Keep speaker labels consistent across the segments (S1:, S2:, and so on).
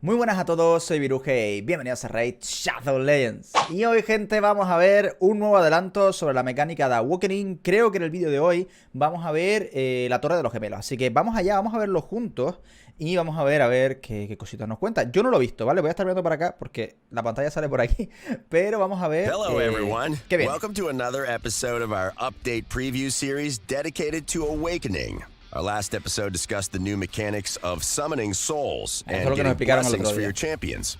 S1: Muy buenas a todos, soy Viruje y bienvenidos a Raid Shadow Legends. Y hoy, gente, vamos a ver un nuevo adelanto sobre la mecánica de Awakening. Creo que en el vídeo de hoy vamos a ver la torre de los gemelos. Así que vamos allá, vamos a verlo juntos y vamos a ver qué cositas nos cuenta. Yo no lo he visto, ¿vale? Voy a estar viendo para acá porque la pantalla sale por aquí. Pero vamos a ver.
S2: Hello everyone.
S1: Qué bien.
S2: Welcome to another episode of our update preview series dedicated to Awakening. Our last episode discussed the new mechanics of summoning souls and getting blessings for your champions.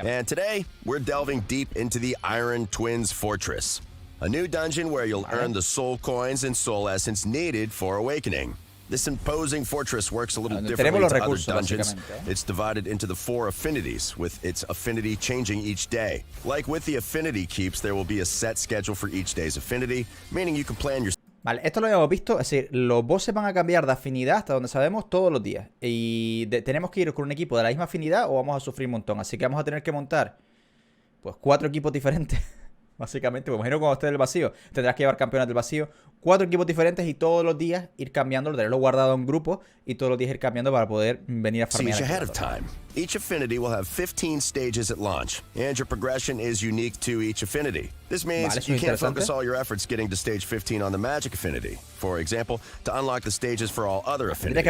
S2: And today, we're delving deep into the Iron Twins Fortress, a new dungeon where you'll earn the soul coins and soul essence needed for Awakening. This imposing fortress works a little differently to other dungeons. It's divided into the 4 affinities, with its affinity changing each day. Like with the affinity keeps, there will be a set schedule for each day's affinity, meaning you can plan your...
S1: Vale, esto lo habíamos visto, es decir, los bosses van a cambiar de afinidad hasta donde sabemos todos los días. Y tenemos que ir con un equipo de la misma afinidad o vamos a sufrir un montón. Así que vamos a tener que montar, pues, 4 equipos diferentes. Básicamente, pues imagino cuando esté en el vacío, tendrás que llevar campeones del vacío, 4 equipos diferentes y todos los días ir cambiándolo, tenerlo guardado en grupo y todos los días ir cambiando para poder venir a farmear.
S2: Each affinity will have 15 stages at launch, and your progression is unique to each affinity. This means you can't focus all your efforts getting to stage 15 on the magic affinity. For example, to unlock the stages for all other affinities.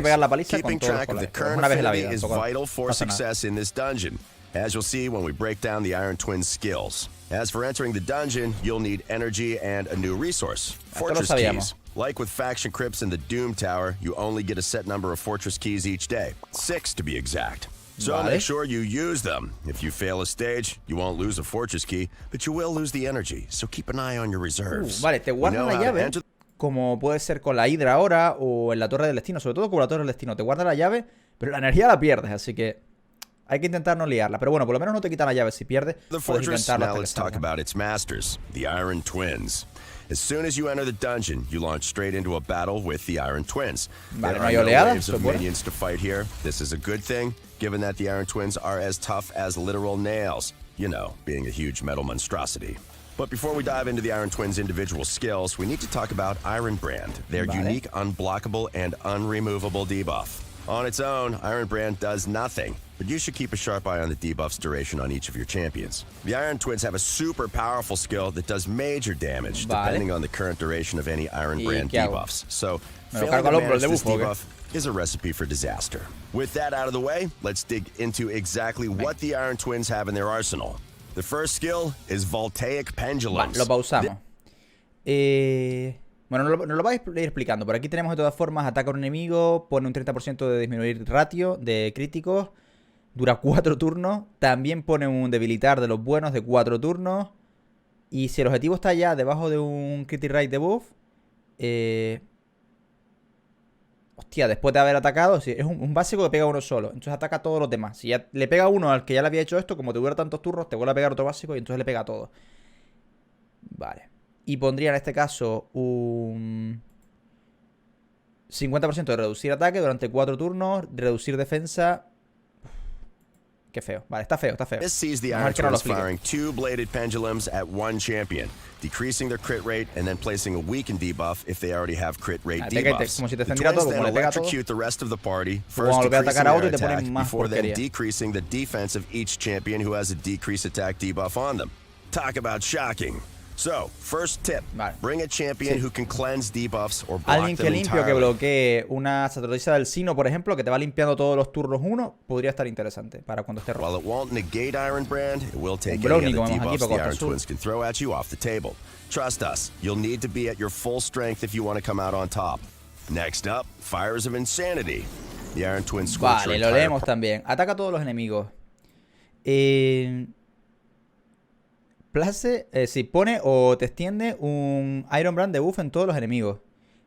S2: Keeping track of the current affinity is vital for success in this dungeon, as you'll see when we break down the Iron Twins skills. As for entering the dungeon, you'll need energy and a new resource, fortress keys. Like with faction crypts in the Doom Tower, you only get a set number of fortress keys each day, 6 to be exact. So make sure you use them. If you fail a stage, you won't lose a fortress key, but you will lose the energy, so keep an eye on your reserves.
S1: Vale, te guarda la llave, como puede ser con la Hidra ahora o en la Torre del Destino, sobre todo con la Torre del Destino. Te guarda la llave, pero la energía la pierdes, así que hay que intentar no liarla. Pero bueno, por lo menos no te quitan la llave. Si pierdes, puedes intentarlo.
S2: Now let's talk about its masters, the Iron Twins. As soon as you enter the dungeon, you launch straight into a battle with the Iron Twins.
S1: Vale,
S2: there are no waves of minions to fight here. This is a good thing, given that the Iron Twins are as tough as literal nails. You know, being a huge metal monstrosity. But before we dive into the Iron Twins' individual skills, we need to talk about Iron Brand, their unique, unblockable, and unremovable debuff. On its own, Iron Brand does nothing, but you should keep a sharp eye on the debuff's duration on each of your champions. The Iron Twins have a super powerful skill that does major damage depending on the current duration of any Iron Brand debuffs. So, failing to manage this debuff is a recipe for disaster. With that out of the way, let's dig into exactly what the Iron Twins have in their arsenal. The first skill is Voltaic Pendulums.
S1: Lo pausamos. Bueno, nos lo vais a ir explicando. Por aquí tenemos de todas formas, ataca a un enemigo, pone un 30% de disminuir ratio de críticos, dura 4 turnos, también pone un debilitar de los buenos de 4 turnos, y si el objetivo está ya debajo de un critic rate debuff, hostia, después de haber atacado, es un básico que pega uno solo, entonces ataca a todos los demás. Si ya le pega a uno al que ya le había hecho esto, como te dura tantos turnos, te vuelve a pegar otro básico y entonces le pega a todos. Vale. Y pondría en este caso un 50% de reducir ataque durante 4 turnos, reducir defensa. Qué feo. Vale, está feo, está feo.
S2: This sees the Iron Twins firing 2 bladed pendulums at one champion, decreasing their crit rate and then placing a weaken debuff if they already have crit rate debuffs.
S1: Como si te
S2: the
S1: encendiera
S2: twins
S1: todo,
S2: then
S1: como le pega todo.
S2: electrocute the rest of the party, first decreasing their attack before then
S1: porquería.
S2: decreasing the defense of each champion who has a decrease attack debuff on them. Talk about shocking. So, first tip, bring a champion who can cleanse debuffs or block
S1: Alguien que limpio, que bloquee una sacerdotisa del Sino, por ejemplo, que te va limpiando todos los turnos 1, podría estar interesante para cuando esté roto.
S2: While it won't negate Iron Brand, it will take any of the debuffs the Iron Twins can throw at you off the table. Trust us, you'll need to be at your full strength if you want to come out on top. Next up, Fires of Insanity. The Iron Twins scorch.
S1: Vale, lo leemos también. Ataca a todos los enemigos. Si pone o te extiende un Iron Brand debuff en todos los enemigos.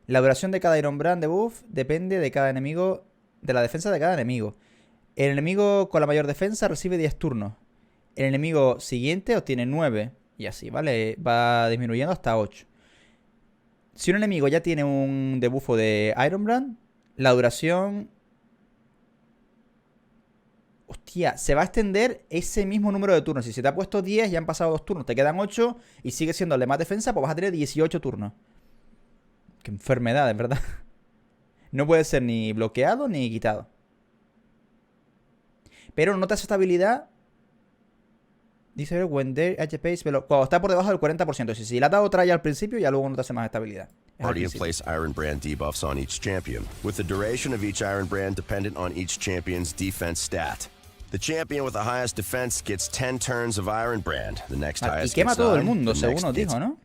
S1: La duración de cada Iron Brand debuff depende de cada enemigo, de la defensa de cada enemigo. El enemigo con la mayor defensa recibe 10 turnos. El enemigo siguiente obtiene 9. Y así, ¿vale? Va disminuyendo hasta 8. Si un enemigo ya tiene un debuffo de Iron Brand, la duración... Hostia, se va a extender ese mismo número de turnos. Si se te ha puesto 10, ya han pasado 2 turnos, te quedan 8 y sigue siendo el de más defensa, pues vas a tener 18 turnos. Qué enfermedad, en verdad. No puede ser ni bloqueado ni quitado. Pero no te hace estabilidad. Dice when their HP is below. Cuando está por debajo del 40%. Si la ha dado otra ya al principio, ya luego no te hace más estabilidad.
S2: Already in place Iron Brand debuffs on each champion, with the duration of each Iron Brand dependent on each champion's defense stat. The champion with the highest defense gets 10 turns of Iron Brand. The next highest
S1: y quema
S2: gets
S1: todo el
S2: 9,
S1: mundo,
S2: the
S1: según
S2: next
S1: nos dijo, ¿no?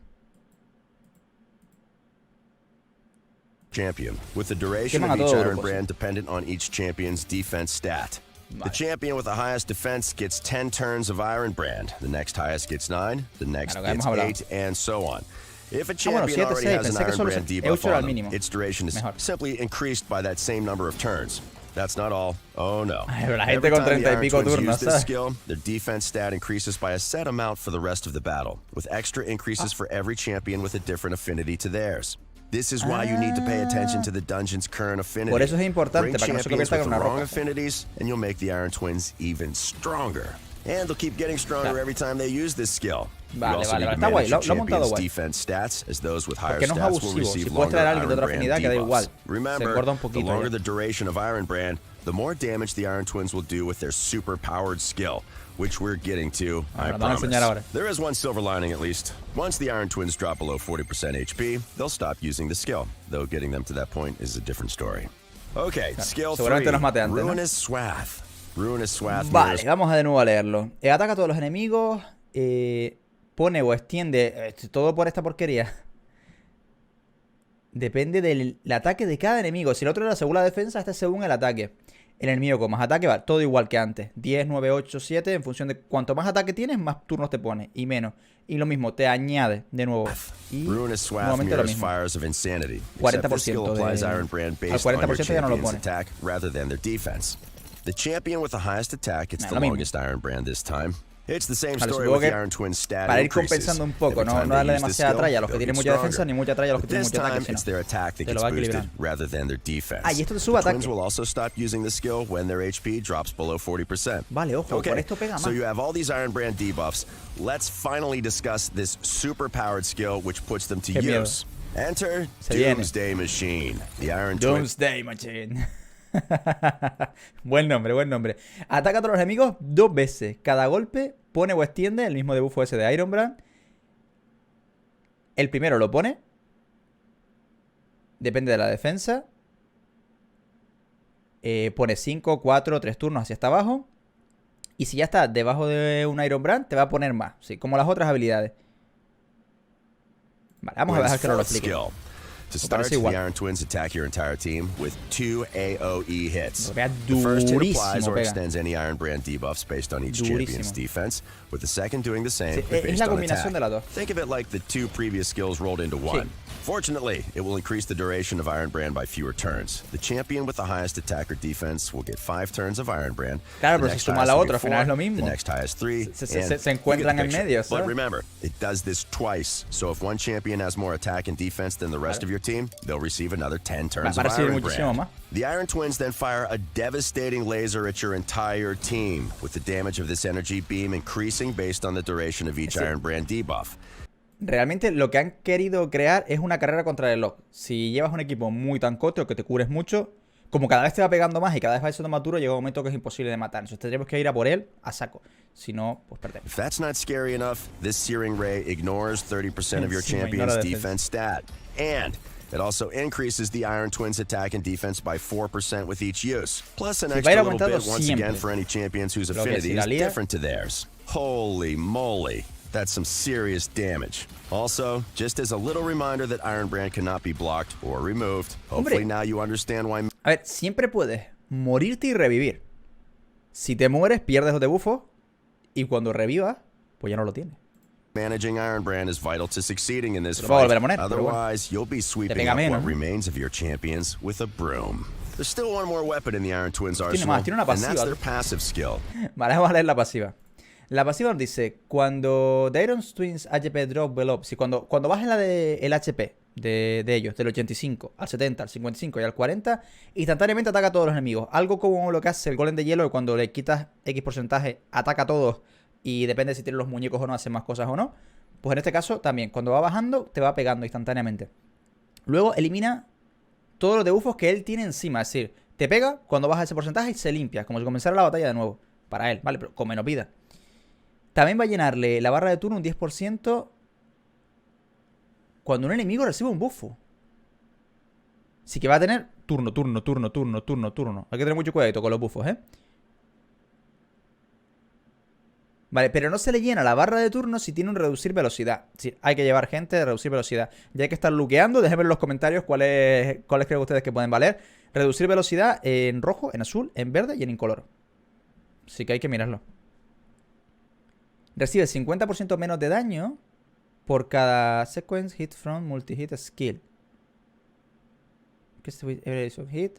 S2: Champion, with the duration of each Iron Brand dependent on each champion's defense stat. Vale. The champion with the highest defense gets 10 turns of Iron Brand. The next highest gets 9, the next gets 8, and so on. If a champion already has an Iron Brand debuff on them, its duration is simply increased by that same number of turns. That's not all. Oh no. Every time the Iron Twins use this skill, their defense stat increases by a set amount for the rest of the battle, with extra increases for every champion with a different affinity to theirs. This is why you need to pay attention to the dungeon's current affinity.
S1: Por eso es importante,
S2: Bring
S1: para que no se
S2: champions
S1: convierta
S2: with
S1: en
S2: the
S1: una
S2: wrong
S1: roca.
S2: affinities, and you'll make the Iron Twins even stronger. And they'll keep getting stronger every time they use this skill.
S1: Vale, vale, está guay, lo ha montado guay.
S2: Defense stats, as those with higher
S1: Porque no es
S2: stats will
S1: abusivo.
S2: receive
S1: Si puedes traer a alguien de
S2: longer
S1: otra
S2: Iron
S1: afinidad,
S2: Brand
S1: queda igual.
S2: debuffs.
S1: Se
S2: Remember,
S1: engorda un
S2: the
S1: poquito.
S2: longer the duration of Iron Brand, the more damage the Iron Twins will do with their super-powered skill, which we're getting to, I promise. There is one silver lining at least. Once the Iron Twins drop below 40% HP, they'll stop using the skill, though getting them to that point is a different story. Okay, skill 3, Ruinous Swath. Ruinous Swath.
S1: Vale, vamos de nuevo a leerlo. Ataca a todos los enemigos, pone o extiende, todo por esta porquería. Depende del ataque de cada enemigo. Si el otro era según la defensa, este es según el ataque. El enemigo con más ataque va todo igual que antes. 10, 9, 8, 7. En función de cuanto más ataque tienes, más turnos te pone. Y menos. Y lo mismo, te añade de nuevo. Y nuevamente lo mismo. 40% al 40% ya no lo pone.
S2: The champion with the highest attack gets the longest Iron Brand this time. It's the same story with the Iron Twin stat
S1: para ir compensando un poco, no darle demasiada tralla a los que tienen mucha defensa, ni mucha tralla a los que tienen mucho ataque, sino te lo va equilibrando. Y esto te sube ataque.
S2: Will also stop using the skill when their HP drops below 40%.
S1: Vale, ojo, por esto pega más.
S2: So you have all these Iron Brand debuffs. Let's finally discuss this super powered skill which puts them to use. Enter Doomsday Machine. The Iron
S1: Doomsday Machine. Buen nombre, buen nombre. Ataca a todos los enemigos 2 veces. Cada golpe pone o extiende el mismo debuffo ese de Iron Brand. El primero lo pone. Depende de la defensa. Pone 5, 4, 3 turnos hacia hasta abajo. Y si ya está debajo de un Iron Brand, te va a poner más, ¿sí? Como las otras habilidades. Vale, vamos a dejar que nos lo explique.
S2: To start, the Iron Twins attack your entire team with 2 AoE hits. The first hit applies or extends any Iron Brand debuffs based on each champion's defense, with the second doing the same based on attack. Think of it like the 2 previous skills rolled into one. Fortunately, it will increase the duration of Iron Brand by fewer turns. The champion with the highest attack or defense will get 5 turns of Iron Brand.
S1: Claro, pero si suma la otra, al final es lo mismo.
S2: The next highest 3.
S1: Se encuentran en medio, ¿sabes?
S2: But remember, it does this twice. So if one champion has more attack and defense than the rest of your team, they'll receive another 10 turns of Iron Brand. The Iron Twins then fire a devastating laser at your entire team, with the damage of this energy beam increasing based on the duration of each Iron Brand debuff.
S1: Realmente lo que han querido crear es una carrera contra el reloj. Si llevas un equipo muy tancote o que te cures mucho, como cada vez te va pegando más y cada vez va siendo más duro, llega un momento que es imposible de matar. Entonces tendremos que ir a por él a saco. Si no, pues perdemos.
S2: If that's not scary enough, this Searing Ray ignores 30% of your champion's defense stat. And it also increases the Iron Twins attack and defense by 4% with each use. Plus an extra little bit once again for any champions whose affinity is different to theirs. Holy moly. That's some serious damage. Also, just as a little reminder that Iron Brand cannot be blocked or removed. Hopefully now you understand why.
S1: A ver, siempre puedes morirte y revivir. Si te mueres, pierdes los debuffos. Y cuando revivas, pues ya no lo tienes.
S2: Managing Iron Brand is vital to succeeding in this fight. Otherwise, you'll be sweeping up what remains of your champions with a broom. There's still one more weapon in the Iron Twins arsenal, and that's their passive skill.
S1: Vale, vamos a leer la pasiva. La pasiva nos dice, cuando the Iron Twins HP drop below, si cuando bajen el HP de ellos, del 85 al 70, al 55 y al 40, instantáneamente ataca a todos los enemigos. Algo como lo que hace el golem de hielo, que cuando le quitas X porcentaje, ataca a todos y depende si tiene los muñecos o no, hace más cosas o no. Pues en este caso también, cuando va bajando, te va pegando instantáneamente. Luego elimina todos los debuffos que él tiene encima, es decir, te pega cuando baja ese porcentaje y se limpia, como si comenzara la batalla de nuevo. para él, ¿vale? Pero como me lo pida. También va a llenarle la barra de turno un 10% cuando un enemigo recibe un buffo. Así que va a tener turno. Hay que tener mucho cuidado con los buffos, ¿eh? Vale, pero no se le llena la barra de turno si tiene un reducir velocidad. Sí, hay que llevar gente de reducir velocidad. Ya hay que estar luqueando. Déjenme en los comentarios cuáles creen ustedes que pueden valer. Reducir velocidad en rojo, en azul, en verde y en incoloro. Así que hay que mirarlo. Recibe 50% menos de daño por cada sequence hit from multi-hit skill. Hit.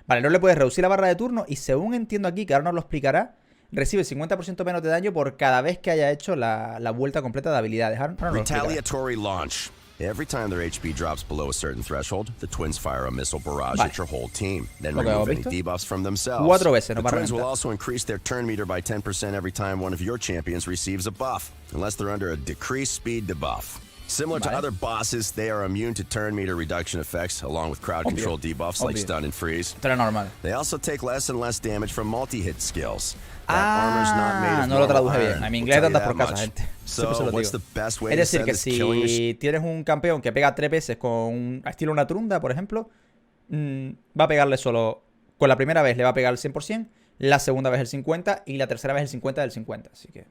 S1: Vale, no le puedes reducir la barra de turno y según entiendo aquí, que ahora nos lo explicará, recibe 50% menos de daño por cada vez que haya hecho la vuelta completa de habilidades.
S2: Retaliatory launch. Every time their HP drops below a certain threshold, the twins fire a missile barrage at your whole team, then remove any debuffs from themselves.
S1: 4 veces,
S2: the twins will also increase their turn meter by 10% every time one of your champions receives a buff, unless they're under a decreased speed debuff. Similar to other bosses, they are immune to turn meter reduction effects, along with crowd control debuffs like stun and freeze. They also take less and less damage from multi-hit skills.
S1: No lo traduje bien. A mi inglés tantas por casa, gente. Es decir, que si tienes un campeón que pega 3 veces con estilo una trunda, por ejemplo, va a pegarle solo... Con la primera vez le va a pegar el 100%, la segunda vez el 50% y la tercera vez el 50% del 50%. Así que...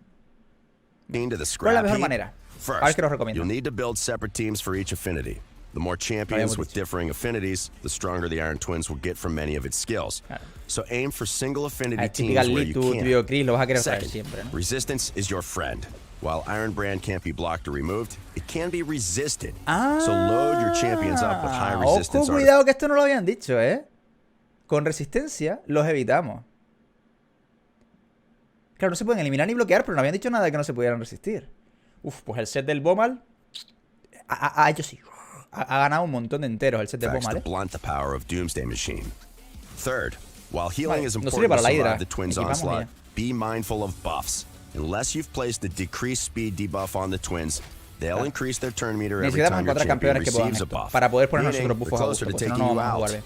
S1: ¿Cuál es la mejor manera? A ver qué os recomiendo.
S2: You'll need to build separate teams for each affinity. The more champions with differing affinities, the stronger the Iron Twins will get from many of its skills. So aim for single affinity teams where you can. Second, resistance is your friend. While Iron Brand can't be blocked or removed, it can be resisted. So load your champions up with high resistance.
S1: Ojo, cuidado que esto no lo habían dicho, ¿eh? Con resistencia los evitamos. Claro, no se pueden eliminar ni bloquear, pero no habían dicho nada de que no se pudieran resistir. Uf, pues el set del Bomal ha hecho sí. Ha ganado un montón de enteros el set de Bomal, ¿eh?
S2: Third, while healing is important to survive the twins' onslaught, be mindful of buffs. Unless you've placed the decreased speed debuff on the twins, they'll increase their turn meter every time your champion receives a buff.
S1: Para poder poner nosotros buffos a gusto, porque si no, no vamos a jugar bien.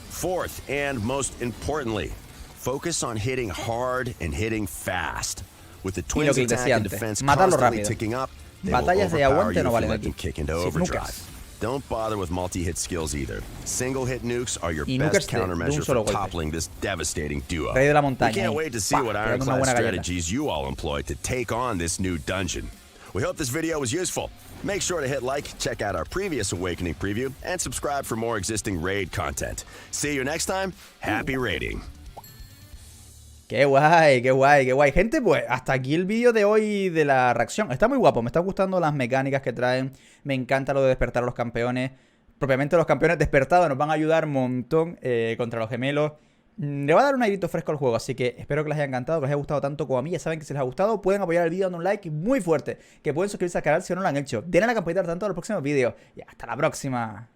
S2: Fourth, and most importantly, focus on hitting hard and hitting fast. With the twins' attack and defense constantly ticking up, they will overpower you if you let them kick into overdrive. Don't bother with multi-hit skills either. Single-hit nukes are your best countermeasure for toppling this devastating duo. We can't wait to see what ironclad strategies you all employ to take on this new dungeon. We hope this video was useful. Make sure to hit like, check out our previous Awakening preview, and subscribe for more existing raid content. See you next time. Happy raiding.
S1: Qué guay, qué guay, qué guay. Gente, pues hasta aquí el vídeo de hoy de la reacción. Está muy guapo, me están gustando las mecánicas que traen. Me encanta lo de despertar a los campeones. Propiamente los campeones despertados nos van a ayudar un montón contra los gemelos. Le va a dar un airito fresco al juego, así que espero que les haya encantado, que les haya gustado tanto como a mí. Ya saben que si les ha gustado pueden apoyar el vídeo dando un like muy fuerte, que pueden suscribirse al canal si no lo han hecho. Denle a la campanita tanto a los próximos vídeos. Y hasta la próxima.